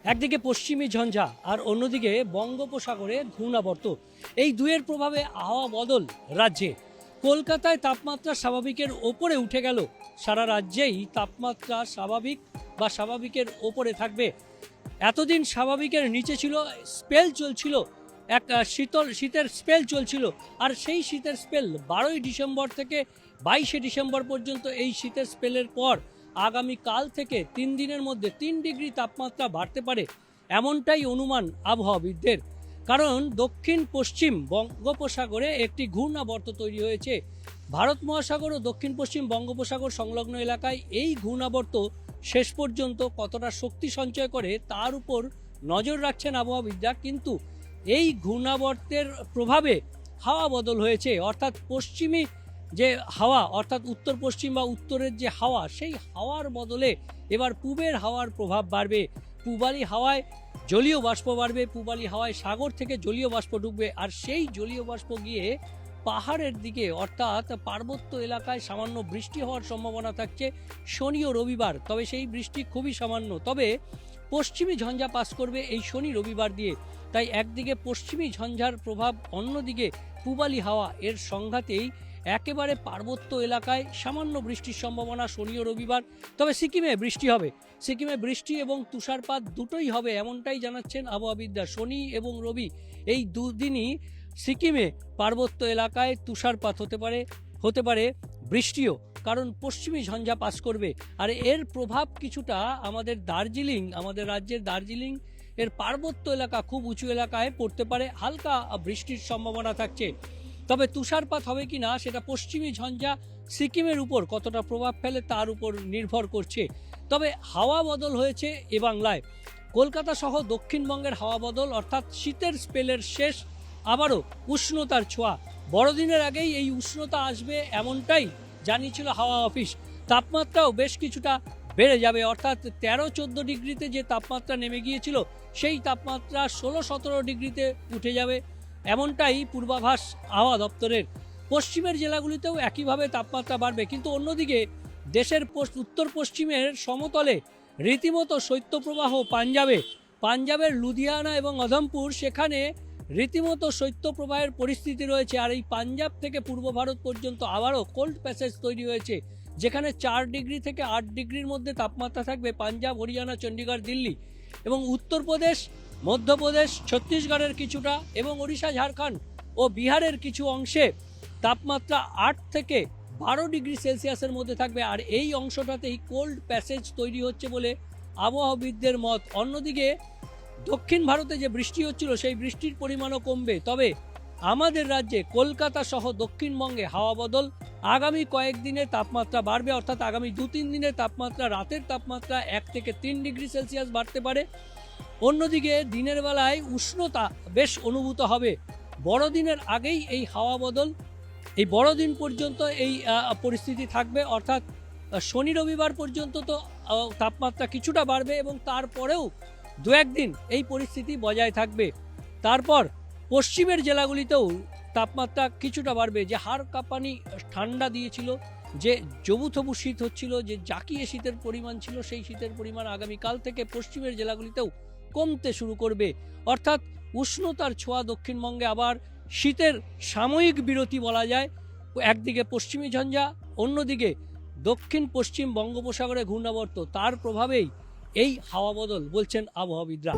একদিকে পশ্চিমী ঝঞ্ঝা আর অন্যদিকে বঙ্গোপসাগরে ঘূর্ণাবর্ত, এই দুয়ের প্রভাবে আবহাওয়া বদল রাজ্যে। কলকাতায় তাপমাত্রা স্বাভাবিকের ওপরে উঠে গেল, সারা রাজ্যেই তাপমাত্রা স্বাভাবিক বা স্বাভাবিকের ওপরে থাকবে। এতদিন স্বাভাবিকের নিচে ছিল, স্পেল চলছিল, এক শীতের স্পেল চলছিল। আর সেই শীতের স্পেল 12ই ডিসেম্বর থেকে 22শে ডিসেম্বর পর্যন্ত, এই শীতের স্পেলের পর আগামীকাল থেকে 3 দিনের মধ্যে 3 ডিগ্রি তাপমাত্রা বাড়তে পারে, এমনটাই অনুমান আবহাওয়াবিদদের। কারণ দক্ষিণ পশ্চিম বঙ্গোপসাগরে একটি ঘূর্ণাবর্ত তৈরি হয়েছে। ভারত মহাসাগর ও দক্ষিণ পশ্চিম বঙ্গোপসাগর সংলগ্ন এলাকায় এই ঘূর্ণাবর্ত শেষ পর্যন্ত কতটা শক্তি সঞ্চয় করে তার উপর নজর রাখছেন আবহাওয়াবিদরা। কিন্তু এই ঘূর্ণাবর্তের প্রভাবে হাওয়া বদল হয়েছে, অর্থাৎ পশ্চিমী যে হাওয়া, অর্থাৎ উত্তর পশ্চিম বা উত্তরের যে হাওয়া, সেই হাওয়ার বদলে এবার পূবের হাওয়ার প্রভাব বাড়বে। পূবালি হাওয়ায় জলীয় বাষ্প বাড়বে, পূবালি হাওয়ায় সাগর থেকে জলীয় বাষ্প ঢুকবে, আর সেই জলীয় বাষ্প গিয়ে পাহাড়ের দিকে অর্থাৎ পার্বত্য এলাকায় সামান্য বৃষ্টি হওয়ার সম্ভাবনা থাকছে শনি ও রবিবার। তবে সেই বৃষ্টি খুবই সামান্য, তবে পশ্চিমী ঝঞ্ঝা পাস করবে এই শনি রবিবার দিয়ে। তাই একদিকে পশ্চিমী ঝঞ্ঝার প্রভাব, অন্যদিকে পূবালি হাওয়া, এর সংঘাতেই একেবারে পার্বত্য এলাকায় সামান্য বৃষ্টির সম্ভাবনা শনি ও রবিবার। তবে সিকিমে বৃষ্টি হবে, সিকিমে বৃষ্টি এবং তুষারপাত দুটোই হবে, এমনটাই জানাচ্ছেন আবহাওয়াবিদরা। শনি এবং রবি এই দুদিনই সিকিমে পার্বত্য এলাকায় তুষারপাত হতে পারে বৃষ্টিও, কারণ পশ্চিমী ঝঞ্ঝা পাস করবে। আর এর প্রভাব কিছুটা আমাদের দার্জিলিং, আমাদের রাজ্যের দার্জিলিং এর পার্বত্য এলাকা, খুব উঁচু এলাকায় পড়তে পারে, হালকা বৃষ্টির সম্ভাবনা থাকছে। তবে তুষারপাত হবে কি না সেটা পশ্চিমী ঝঞ্ঝা সিকিমের উপর কতটা প্রভাব ফেলে তার উপর নির্ভর করছে। তবে হাওয়া বদল হয়েছে এ বাংলায়, কলকাতা সহ দক্ষিণবঙ্গের হাওয়া বদল, অর্থাৎ শীতের স্পেলের শেষ, আবারও উষ্ণতার ছোঁয়া। বড়দিনের আগেই এই উষ্ণতা আসবে এমনটাই জানিয়েছিল হাওয়া অফিস। তাপমাত্রাও বেশ কিছুটা বেড়ে যাবে, অর্থাৎ 13-14 ডিগ্রিতে যে তাপমাত্রা নেমে গিয়েছিল সেই তাপমাত্রা 16-17 ডিগ্রিতে উঠে যাবে, এমনটাই পূর্বাভাস আবহাওয়া দপ্তরের। পশ্চিমের জেলাগুলিতেও একইভাবে তাপমাত্রা বাড়বে, কিন্তু অন্যদিকে দেশের উত্তর পশ্চিমের সমতলে রীতিমতো শৈত্যপ্রবাহ পাঞ্জাবের লুধিয়ানা এবং অধমপুর, সেখানে রীতিমতো শৈত্যপ্রবাহের পরিস্থিতি রয়েছে। আর এই পাঞ্জাব থেকে পূর্ব ভারত পর্যন্ত আবারও কোল্ড প্যাসেজ তৈরি হয়েছে, যেখানে 4 ডিগ্রি থেকে 8 ডিগ্রির মধ্যে তাপমাত্রা থাকবে পাঞ্জাব, হরিয়ানা, চণ্ডীগড়, দিল্লি এবং উত্তরপ্রদেশ, মধ্যপ্রদেশ, ছত্তিশগড়ের কিছুটা এবং ওড়িশা, ঝাড়খণ্ড ও বিহারের কিছু অংশে তাপমাত্রা 8 থেকে 12 ডিগ্রি সেলসিয়াসের মধ্যে থাকবে। আর এই অংশটাতেই কোল্ড প্যাসেজ তৈরি হচ্ছে বলে আবহাওয়াবিদদের মত। অন্যদিকে দক্ষিণ ভারতে যে বৃষ্টি হচ্ছিল সেই বৃষ্টির পরিমাণও কমবে। তবে আমাদের রাজ্যে কলকাতা সহ দক্ষিণবঙ্গে হাওয়া বদল, আগামী কয়েকদিনে তাপমাত্রা বাড়বে, অর্থাৎ আগামী 2-3 দিনের তাপমাত্রা, রাতের তাপমাত্রা 1 থেকে 3 ডিগ্রি সেলসিয়াস বাড়তে পারে। অন্যদিকে দিনের বেলায় উষ্ণতা বেশ অনুভূত হবে। বড়দিনের আগেই এই হাওয়া বদল, এই বড়দিন পর্যন্ত এই পরিস্থিতি থাকবে, অর্থাৎ শনি রবিবার পর্যন্ত তো তাপমাত্রা কিছুটা বাড়বে এবং তারপরেও 2-1 দিন এই পরিস্থিতি বজায় থাকবে। তারপর পশ্চিমের জেলাগুলিতেও তাপমাত্রা কিছুটা বাড়বে। যে হাড় কাঁপানি ঠান্ডা দিয়েছিল, যে জবুথবু শীত হচ্ছিল, যে জাকিয়ে শীতের পরিমাণ ছিল, সেই শীতের পরিমাণ আগামীকাল থেকে পশ্চিমের জেলাগুলিতেও কমতে শুরু করবে। অর্থাৎ উষ্ণতার ছোঁয়া দক্ষিণবঙ্গে আবার শীতের সাময়িক বিরতি বলা যায়। একদিকে পশ্চিমী ঝঞ্ঝা, অন্যদিকে দক্ষিণ পশ্চিম বঙ্গোপসাগরে ঘূর্ণাবর্ত, তার প্রভাবেই এই হাওয়া বদল বলছেন আবহাওয়াবিদরা।